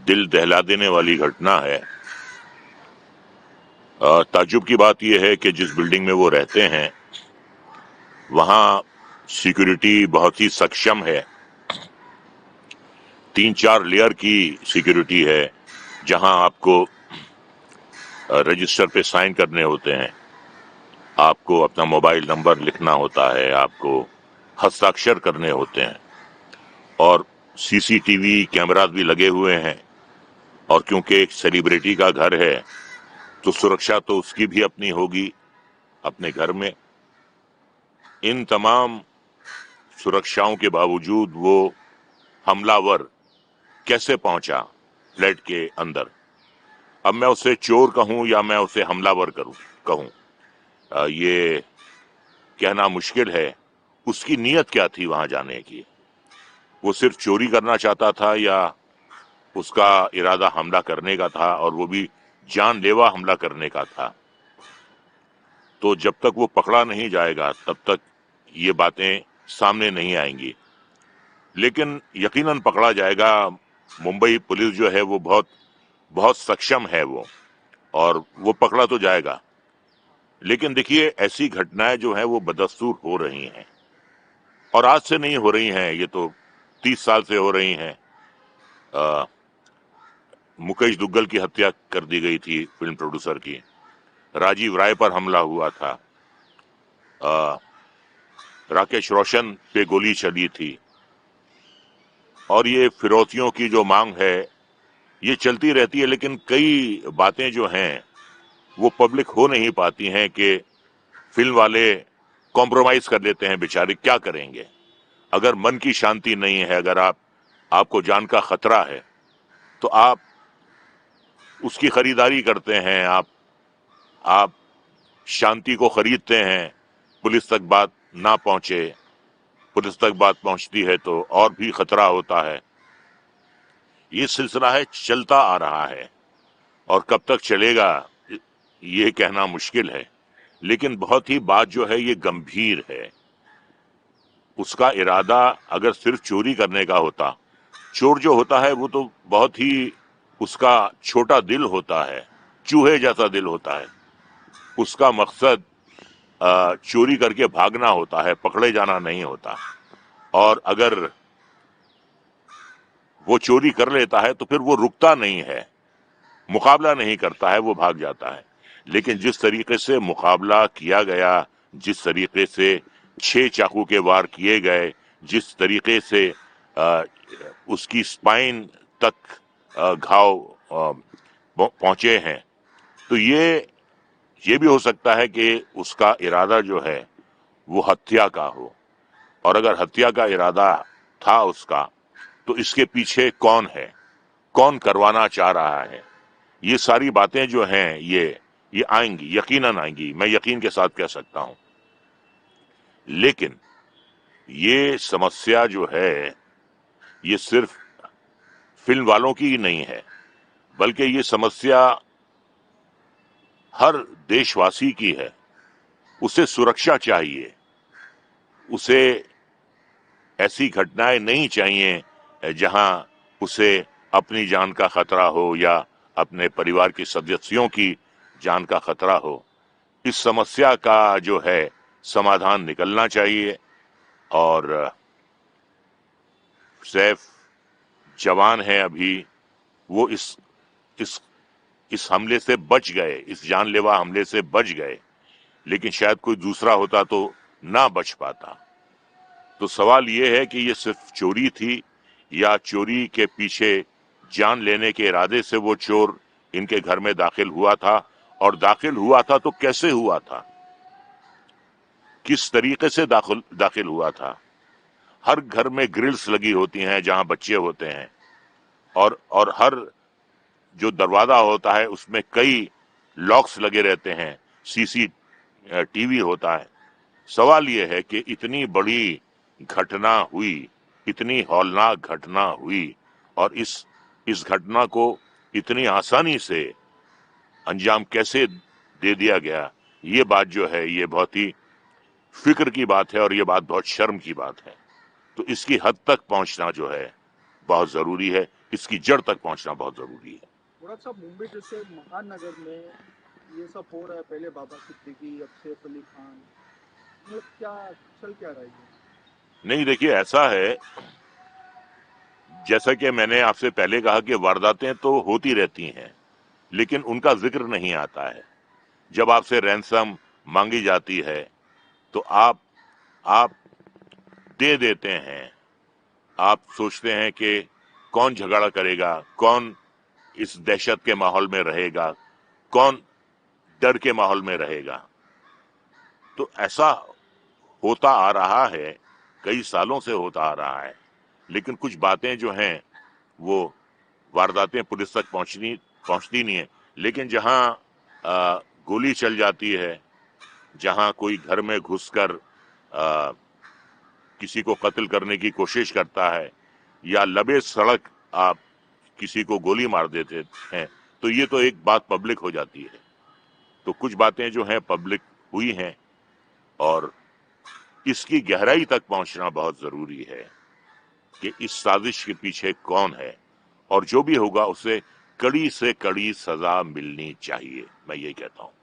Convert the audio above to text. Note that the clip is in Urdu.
دل دہلا دینے والی گھٹنا ہے۔ تعجب کی بات یہ ہے کہ جس بلڈنگ میں وہ رہتے ہیں وہاں سیکیورٹی بہت ہی سکشم ہے، 3-4 لیئر کی سیکیورٹی ہے، جہاں آپ کو رجسٹر پہ سائن کرنے ہوتے ہیں، آپ کو اپنا موبائل نمبر لکھنا ہوتا ہے، آپ کو ہستاکشر کرنے ہوتے ہیں، اور سی سی ٹی وی کیمراز بھی لگے ہوئے ہیں، اور کیونکہ ایک سیلیبریٹی کا گھر ہے تو سرکشا تو اس کی بھی اپنی ہوگی اپنے گھر میں۔ ان تمام سرکشاؤں کے باوجود وہ حملہ ور کیسے پہنچا فلیٹ کے اندر؟ اب میں اسے چور کہوں یا میں اسے حملہ ور کہوں، یہ کہنا مشکل ہے۔ اس کی نیت کیا تھی وہاں جانے کی؟ وہ صرف چوری کرنا چاہتا تھا یا اس کا ارادہ حملہ کرنے کا تھا، اور وہ بھی جان لیوا حملہ کرنے کا تھا؟ تو جب تک وہ پکڑا نہیں جائے گا تب تک یہ باتیں سامنے نہیں آئیں گی، لیکن یقیناً پکڑا جائے گا۔ ممبئی پولیس جو ہے وہ بہت سکشم ہے وہ، اور وہ پکڑا تو جائے گا۔ لیکن دیکھیے، ایسی گھٹنائیں جو ہیں وہ بدستور ہو رہی ہیں، اور آج سے نہیں ہو رہی ہیں، یہ تو 30 سال سے ہو رہی ہیں۔ مکیش دگل کی ہتیا کر دی گئی تھی، فلم پروڈیوسر کی۔ راجیو رائے پر حملہ ہوا تھا، راکیش روشن پہ گولی چلی تھی، اور یہ فروتیوں کی جو مانگ ہے یہ چلتی رہتی ہے۔ لیکن کئی باتیں جو ہیں وہ پبلک ہو نہیں پاتی ہیں کہ فلم والے کمپرومائز کر لیتے ہیں، بیچارے کیا کریں گے؟ اگر من کی شانتی نہیں ہے، اگر آپ کو جان کا خطرہ ہے تو آپ اس کی خریداری کرتے ہیں، آپ شانتی کو خریدتے ہیں۔ پولیس تک بات نہ پہنچے، پولیس تک بات پہنچتی ہے تو اور بھی خطرہ ہوتا ہے۔ یہ سلسلہ ہے، چلتا آ رہا ہے، اور کب تک چلے گا یہ کہنا مشکل ہے، لیکن بہت ہی بات جو ہے یہ گمبھیر ہے۔ اس کا ارادہ اگر صرف چوری کرنے کا ہوتا، چور جو ہوتا ہے وہ تو بہت ہی اس کا چھوٹا دل ہوتا ہے، چوہے جیسا دل ہوتا ہے۔ اس کا مقصد چوری کر کے بھاگنا ہوتا ہے، پکڑے جانا نہیں ہوتا۔ اور اگر وہ چوری کر لیتا ہے تو پھر وہ رکتا نہیں ہے، مقابلہ نہیں کرتا ہے، وہ بھاگ جاتا ہے۔ لیکن جس طریقے سے مقابلہ کیا گیا، جس طریقے سے 6 چاقو کے وار کیے گئے، جس طریقے سے اس کی سپائن تک گھاؤ پہنچے ہیں، تو یہ بھی ہو سکتا ہے کہ اس کا ارادہ جو ہے وہ ہتیا کا ہو، اور اگر ہتیا کا ارادہ تھا اس کا تو اس کے پیچھے کون ہے، کون کروانا چاہ رہا ہے؟ یہ ساری باتیں جو ہیں یہ آئیں گی، یقیناً آئیں گی، میں یقین کے ساتھ کہہ سکتا ہوں۔ لیکن یہ سمسیا جو ہے یہ صرف فلم والوں کی ہی نہیں ہے، بلکہ یہ سمسیا ہر دیش واسی کی ہے۔ اسے سرکشا چاہیے، اسے ایسی گھٹنائیں نہیں چاہیے جہاں اسے اپنی جان کا خطرہ ہو یا اپنے پریوار کے سدسیوں کی جان کا خطرہ ہو۔ اس سمسیا کا جو ہے سمادھان نکلنا چاہیے، اور سیف جوان ہے ابھی، وہ اس حملے سے بچ گئے، اس جان لیوا حملے سے بچ گئے، لیکن شاید کوئی دوسرا ہوتا تو نہ بچ پاتا۔ تو سوال یہ ہے کہ یہ صرف چوری تھی، یا چوری کے پیچھے جان لینے کے ارادے سے وہ چور ان کے گھر میں داخل ہوا تھا، اور داخل ہوا تھا تو کیسے ہوا تھا، کس طریقے سے داخل ہوا تھا؟ ہر گھر میں گرلز لگی ہوتی ہیں جہاں بچے ہوتے ہیں، اور ہر جو دروازہ ہوتا ہے اس میں کئی لاکس لگے رہتے ہیں، سی سی ٹی وی ہوتا ہے۔ سوال یہ ہے کہ اتنی بڑی گھٹنا ہوئی، اتنی ہولناک گھٹنا ہوئی، اور اس گھٹنا کو اتنی آسانی سے انجام کیسے دے دیا گیا؟ یہ بات جو ہے یہ بہت ہی فکر کی بات ہے، اور یہ بات بہت شرم کی بات ہے۔ تو اس کی حد تک پہنچنا جو ہے بہت ضروری ہے، اس کی جڑ تک پہنچنا بہت ضروری ہے۔ مراد صاحب، ممبئی جیسے مہان نگر میں یہ سب ہو رہا ہے، پہلے بابا صدیقی، اب سیف علی خان، مطلب کیا چل کیا رہا ہے؟ نہیں دیکھیے، ایسا ہے جیسا کہ میں نے آپ سے پہلے کہا کہ وارداتیں تو ہوتی رہتی ہیں، لیکن ان کا ذکر نہیں آتا ہے۔ جب آپ سے رینسم مانگی جاتی ہے تو آپ دے دیتے ہیں، آپ سوچتے ہیں کہ کون جھگڑا کرے گا، کون اس دہشت کے ماحول میں رہے گا، کون ڈر کے ماحول میں رہے گا۔ تو ایسا ہوتا آ رہا ہے، کئی سالوں سے ہوتا آ رہا ہے، لیکن کچھ باتیں جو ہیں وہ وارداتیں پولیس تک پہنچتی نہیں ہیں۔ لیکن جہاں گولی چل جاتی ہے، جہاں کوئی گھر میں گھس کر کسی کو قتل کرنے کی کوشش کرتا ہے، یا لبے سڑک آپ کسی کو گولی مار دیتے ہیں، تو یہ تو ایک بات پبلک ہو جاتی ہے۔ تو کچھ باتیں جو ہیں پبلک ہوئی ہیں، اور اس کی گہرائی تک پہنچنا بہت ضروری ہے کہ اس سازش کے پیچھے کون ہے، اور جو بھی ہوگا اسے کڑی سے کڑی سزا ملنی چاہیے، میں یہ کہتا ہوں۔